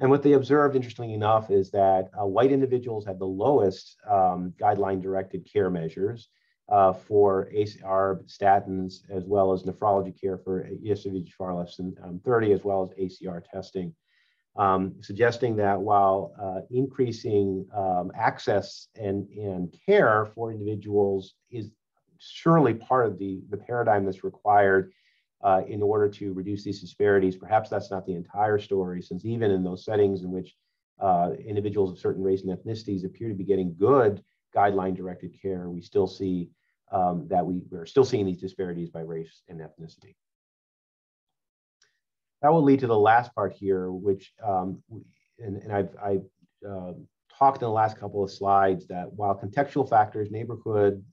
And what they observed, interestingly enough, is that white individuals had the lowest guideline-directed care measures for ACR statins, as well as nephrology care for eGFR less than 30, as well as ACR testing, suggesting that while increasing access and care for individuals is surely part of the paradigm that's required in order to reduce these disparities, perhaps that's not the entire story, since even in those settings in which individuals of certain race and ethnicities appear to be getting good guideline-directed care, we still see that we're still seeing these disparities by race and ethnicity. That will lead to the last part here, which, and I've talked in the last couple of slides that while contextual factors, neighborhood,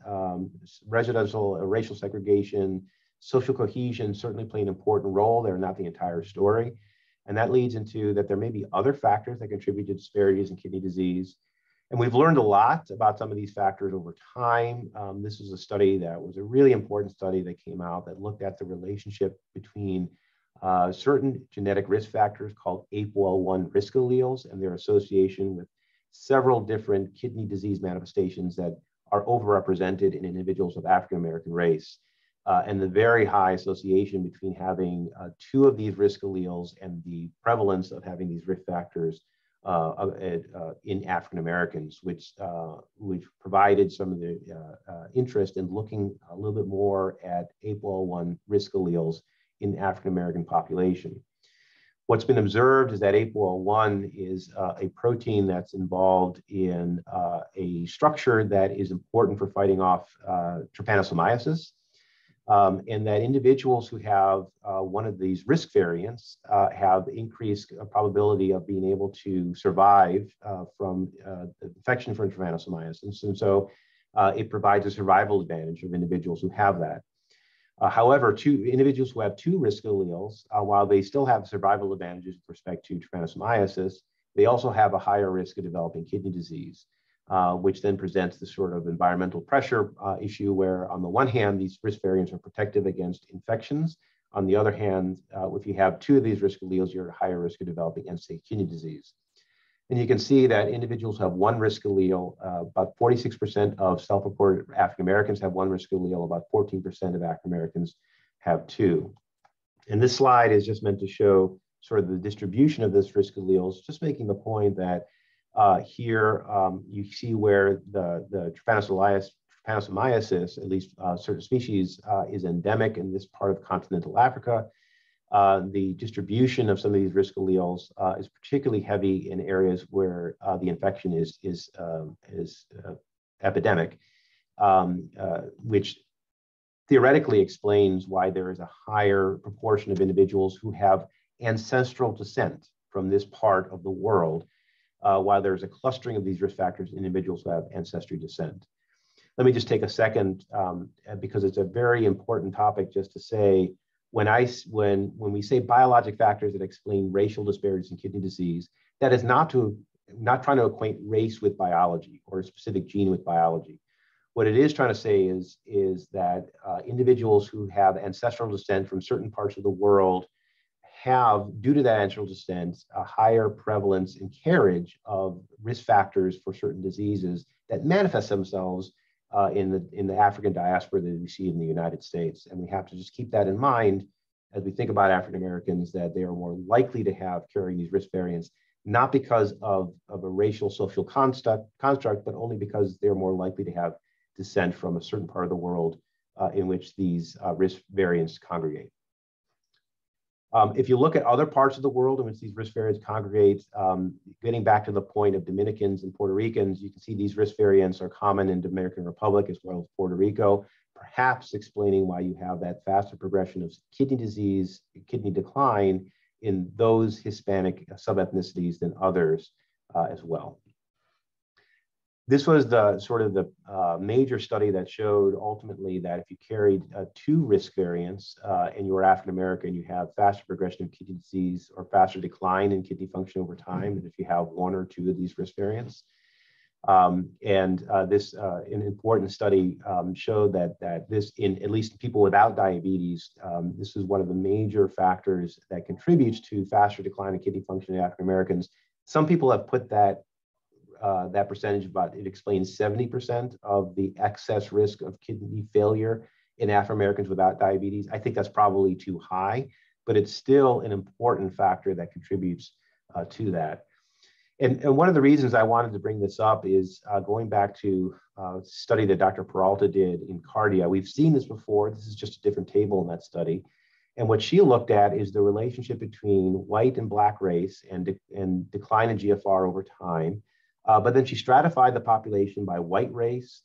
residential or racial segregation, social cohesion certainly play an important role, they're not the entire story. And that leads into that there may be other factors that contribute to disparities in kidney disease. And we've learned a lot about some of these factors over time. This is a study that was a really important study that came out that looked at the relationship between certain genetic risk factors called APOL1 risk alleles and their association with several different kidney disease manifestations that are overrepresented in individuals of African-American race. And the very high association between having two of these risk alleles and the prevalence of having these risk factors in African Americans, which provided some of the interest in looking a little bit more at APOL1 risk alleles in the African American population. What's been observed is that APOL1 is a protein that's involved in a structure that is important for fighting off trypanosomiasis. And that individuals who have one of these risk variants have increased probability of being able to survive from infection from trypanosomiasis. And so it provides a survival advantage of individuals who have that. However, individuals who have two risk alleles, while they still have survival advantages with respect to trypanosomiasis, they also have a higher risk of developing kidney disease. Which then presents this sort of environmental pressure issue where on the one hand, these risk variants are protective against infections. On the other hand, if you have two of these risk alleles, you're at a higher risk of developing end-stage kidney disease. And you can see that individuals who have one risk allele, about 46% of self-reported African Americans have one risk allele, about 14% of African Americans have two. And this slide is just meant to show sort of the distribution of this risk alleles, just making the point that here you see where the trypanosomiasis, at least certain species, is endemic in this part of continental Africa. the distribution of some of these risk alleles is particularly heavy in areas where the infection is epidemic, which theoretically explains why there is a higher proportion of individuals who have ancestral descent from this part of the world, while there's a clustering of these risk factors in individuals who have ancestry descent. Let me just take a second, because it's a very important topic, just to say, when we say biologic factors that explain racial disparities in kidney disease, that is not trying to equate race with biology or a specific gene with biology. What it is trying to say is that individuals who have ancestral descent from certain parts of the world have, due to that ancestral descent, a higher prevalence and carriage of risk factors for certain diseases that manifest themselves in the African diaspora that we see in the United States. And we have to just keep that in mind as we think about African Americans, that they are more likely to carry these risk variants, not because of a racial social construct, but only because they're more likely to have descent from a certain part of the world in which these risk variants congregate. If you look at other parts of the world in which these risk variants congregate, getting back to the point of Dominicans and Puerto Ricans, you can see these risk variants are common in the Dominican Republic as well as Puerto Rico, perhaps explaining why you have that faster progression of kidney disease, kidney decline in those Hispanic sub-ethnicities than others as well. This was the sort of the major study that showed ultimately that if you carried two risk variants and you were African American, you have faster progression of kidney disease or faster decline in kidney function over time than if you have one or two of these risk variants. This an important study showed that this, in at least people without diabetes, this is one of the major factors that contributes to faster decline in kidney function in African Americans. Some people have put that percentage, about, it explains 70% of the excess risk of kidney failure in African Americans without diabetes. I think that's probably too high, but it's still an important factor that contributes to that. And one of the reasons I wanted to bring this up is going back to a study that Dr. Peralta did in Cardia. We've seen this before. This is just a different table in that study. And what she looked at is the relationship between white and black race and decline in GFR over time. But then she stratified the population by white race,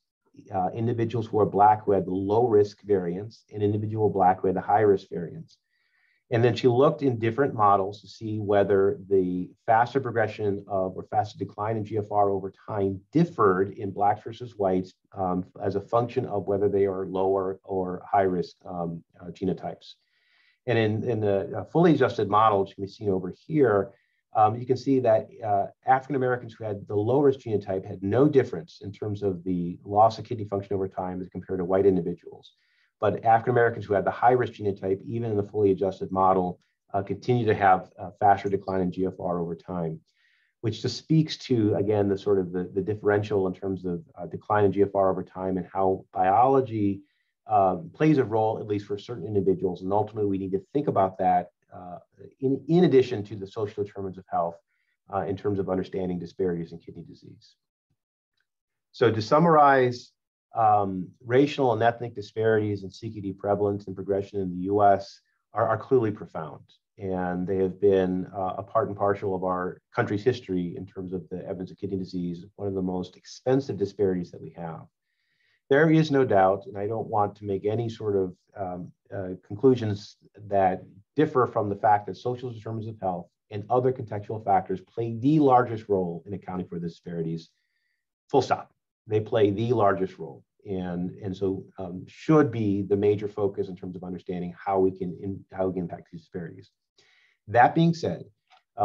individuals who are black who had the low risk variants, and individual black who had the high risk variants. And then she looked in different models to see whether the faster progression of or faster decline in GFR over time differed in blacks versus whites as a function of whether they are lower or high risk genotypes. And in the fully adjusted model, which can be seen over here, you can see that African Americans who had the low risk genotype had no difference in terms of the loss of kidney function over time as compared to white individuals. But African Americans who had the high risk genotype, even in the fully adjusted model, continue to have faster decline in GFR over time, which just speaks to, again, the sort of the differential in terms of decline in GFR over time and how biology plays a role, at least for certain individuals. And ultimately, we need to think about that in addition to the social determinants of health in terms of understanding disparities in kidney disease. So to summarize, racial and ethnic disparities in CKD prevalence and progression in the US are clearly profound. And they have been a part and parcel of our country's history in terms of the evidence of kidney disease, one of the most expensive disparities that we have. There is no doubt, and I don't want to make any sort of conclusions that differ from the fact that social determinants of health and other contextual factors play the largest role in accounting for the disparities, full stop. They play the largest role. And so should be the major focus in terms of understanding how we can impact these disparities. That being said,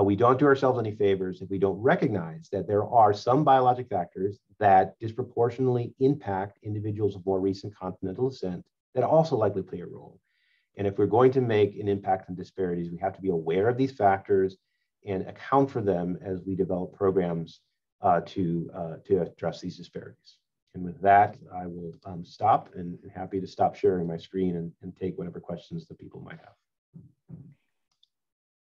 we don't do ourselves any favors if we don't recognize that there are some biologic factors that disproportionately impact individuals of more recent continental descent that also likely play a role. And if we're going to make an impact on disparities, we have to be aware of these factors and account for them as we develop programs to address these disparities. And with that, I will stop and happy to stop sharing my screen and take whatever questions that people might have.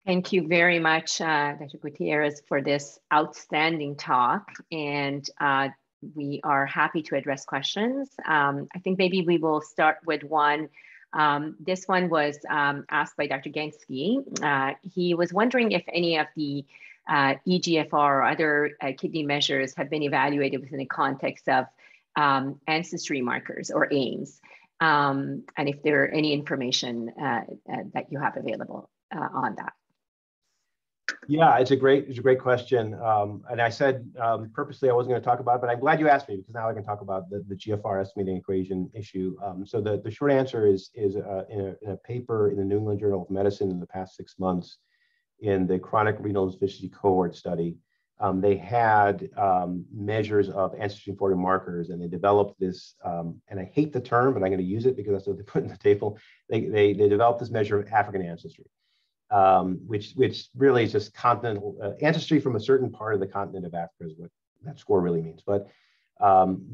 Thank you very much, Dr. Gutiérrez, for this outstanding talk. And we are happy to address questions. I think maybe we will start with one This one was asked by Dr. Genski. He was wondering if any of the eGFR or other kidney measures have been evaluated within the context of ancestry markers or AIMS, and if there are any information that you have available on that. Yeah, it's a great question. And I said purposely I wasn't going to talk about it, but I'm glad you asked me because now I can talk about the GFR estimating equation issue. So the short answer is in a paper in the New England Journal of Medicine in the past 6 months in the chronic renal insufficiency cohort study. They had measures of ancestry-informed markers, and they developed this, and I hate the term, but I'm going to use it because that's what they put in the table. They developed this measure of African ancestry. Which really is just continental ancestry from a certain part of the continent of Africa is what that score really means. But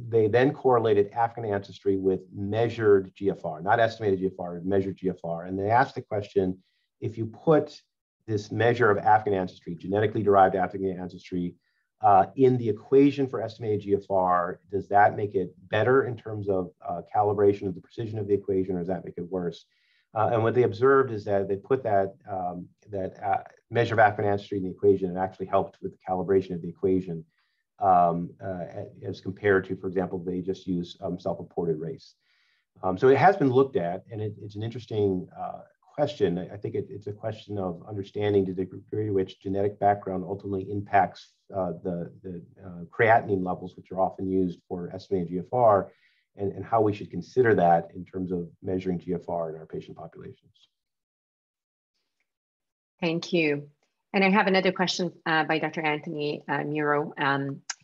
they then correlated African ancestry with measured GFR, not estimated GFR, measured GFR. And they asked the question, if you put this measure of African ancestry, genetically derived African ancestry, in the equation for estimated GFR, does that make it better in terms of calibration of the precision of the equation, or does that make it worse? And what they observed is that they put that measure of African ancestry in the equation and actually helped with the calibration of the equation as compared to, for example, they just use self-reported race. So it has been looked at, and it's an interesting question. I think it's a question of understanding to the degree to which genetic background ultimately impacts the creatinine levels, which are often used for estimating GFR, and how we should consider that in terms of measuring GFR in our patient populations. Thank you. And I have another question by Dr. Anthony Muro.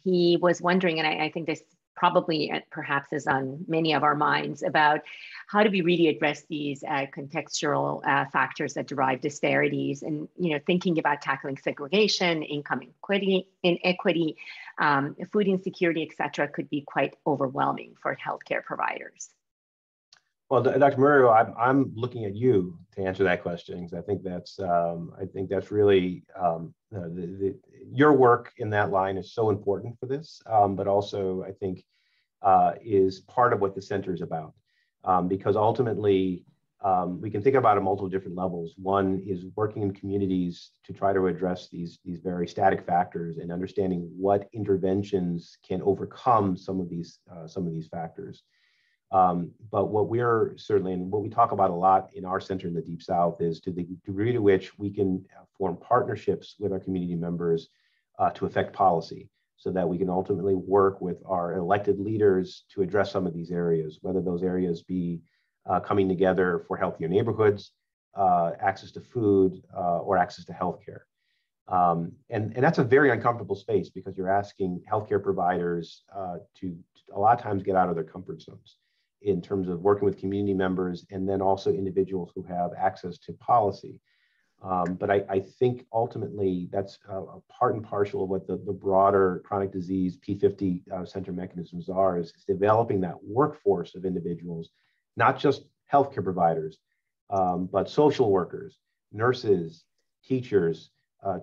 He was wondering, and I think this probably perhaps is on many of our minds, about how do we really address these contextual factors that drive disparities, and thinking about tackling segregation, income inequity, food insecurity, et cetera, could be quite overwhelming for healthcare providers. Well, Dr. Murray, I'm looking at you to answer that question, because I think that's really your work in that line is so important for this, but also I think is part of what the center is about, because ultimately we can think about it at multiple different levels. One is working in communities to try to address these very static factors and understanding what interventions can overcome some of these factors. But what we're certainly, and what we talk about a lot in our center in the Deep South, is to the degree to which we can form partnerships with our community members to affect policy, so that we can ultimately work with our elected leaders to address some of these areas, whether those areas be coming together for healthier neighborhoods, access to food, or access to healthcare. And that's a very uncomfortable space, because you're asking healthcare providers to a lot of times get out of their comfort zones in terms of working with community members, and then also individuals who have access to policy. But I think ultimately that's a part and parcel of what the broader chronic disease P50 center mechanisms are, is developing that workforce of individuals, not just healthcare providers, but social workers, nurses, teachers,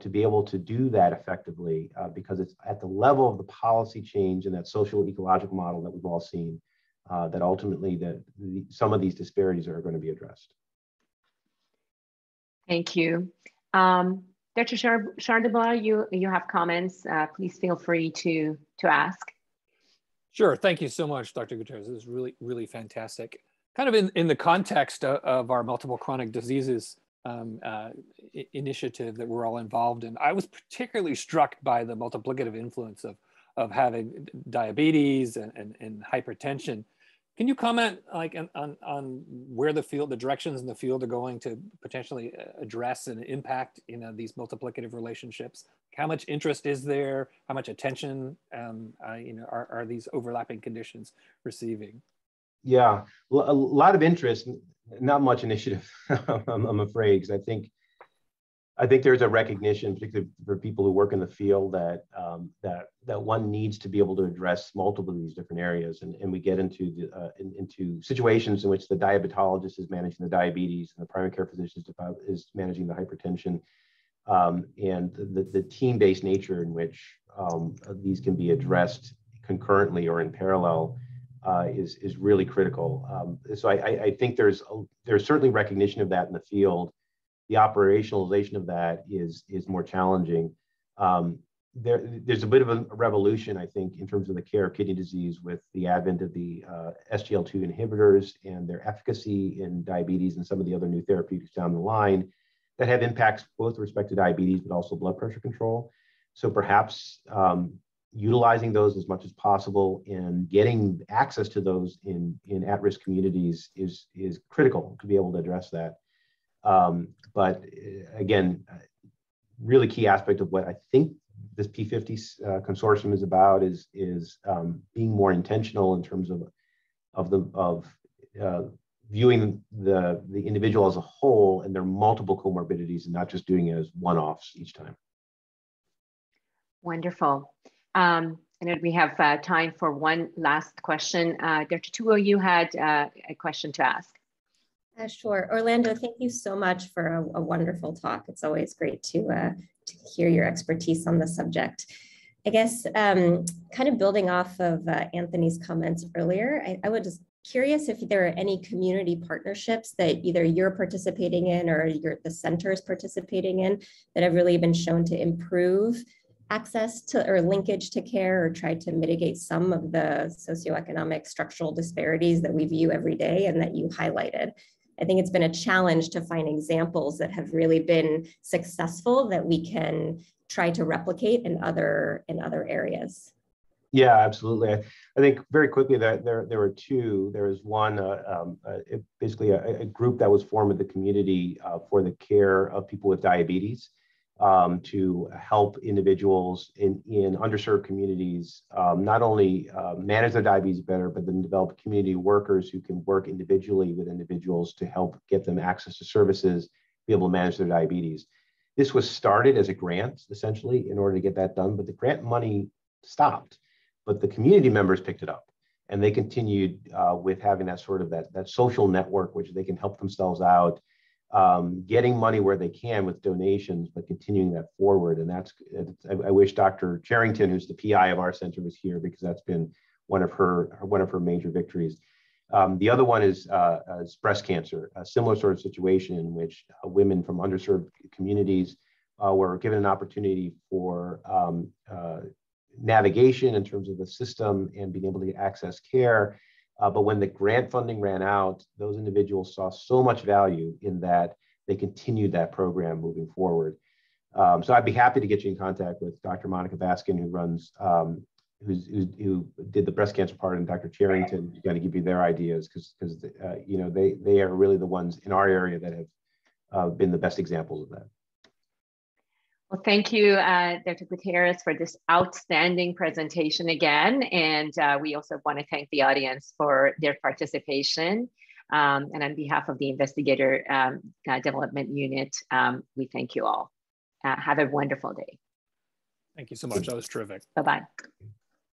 to be able to do that effectively, because it's at the level of the policy change and that social ecological model that we've all seen, that ultimately some of these disparities are going to be addressed. Thank you. Dr. Chardebois, you have comments. Please feel free to ask. Sure. Thank you so much, Dr. Gutiérrez. This is really, really fantastic. Kind of in the context of our multiple chronic diseases initiative that we're all involved in, I was particularly struck by the multiplicative influence of having diabetes and hypertension. Can you comment on where the directions in the field are going to potentially address and impact these multiplicative relationships? How much interest is there? How much attention are these overlapping conditions receiving? Yeah, a lot of interest, not much initiative, I'm afraid, because I think there's a recognition, particularly for people who work in the field, that one needs to be able to address multiple of these different areas, and we get into situations in which the diabetologist is managing the diabetes, and the primary care physician is managing the hypertension, and the team-based nature in which these can be addressed concurrently or in parallel is really critical. So I think there's certainly recognition of that in the field. The operationalization of that is more challenging. There's a bit of a revolution, I think, in terms of the care of kidney disease with the advent of the SGLT2 inhibitors and their efficacy in diabetes and some of the other new therapeutics down the line that have impacts both with respect to diabetes, but also blood pressure control. So perhaps utilizing those as much as possible and getting access to those in at-risk communities is critical to be able to address that. But again, really key aspect of what I think this P50 consortium is about is being more intentional in terms of viewing the individual as a whole and their multiple comorbidities and not just doing it as one-offs each time. Wonderful. And we have time for one last question. Dr. Tuo, you had a question to ask. Sure. Orlando, thank you so much for a wonderful talk. It's always great to hear your expertise on the subject. I guess kind of building off of Anthony's comments earlier, I was just curious if there are any community partnerships that either you're participating in or the center is participating in that have really been shown to improve access to or linkage to care or try to mitigate some of the socioeconomic structural disparities that we view every day and that you highlighted. I think it's been a challenge to find examples that have really been successful that we can try to replicate in other areas. Yeah, absolutely. I think very quickly that there were two. There was one, basically a group that was formed in the community for the care of people with diabetes to help individuals in underserved communities not only manage their diabetes better, but then develop community workers who can work individually with individuals to help get them access to services, be able to manage their diabetes. This was started as a grant, essentially, in order to get that done, but the grant money stopped. But the community members picked it up, and they continued with having that sort of that social network, which they can help themselves out, getting money where they can with donations, but continuing that forward. And I wish Dr. Charrington, who's the PI of our center, was here because that's been one of her major victories. The other one is breast cancer, a similar sort of situation in which women from underserved communities were given an opportunity for navigation in terms of the system and being able to access care. But when the grant funding ran out, those individuals saw so much value in that they continued that program moving forward. So I'd be happy to get you in contact with Dr. Monica Baskin, who runs, who did the breast cancer part, and Dr. Charrington, who's going to give you their ideas because you know, they are really the ones in our area that have been the best examples of that. Well, thank you, Dr. Gutierrez, for this outstanding presentation again. And we also want to thank the audience for their participation. And on behalf of the Investigator Development Unit, we thank you all. Have a wonderful day. Thank you so much. That was terrific. Bye-bye.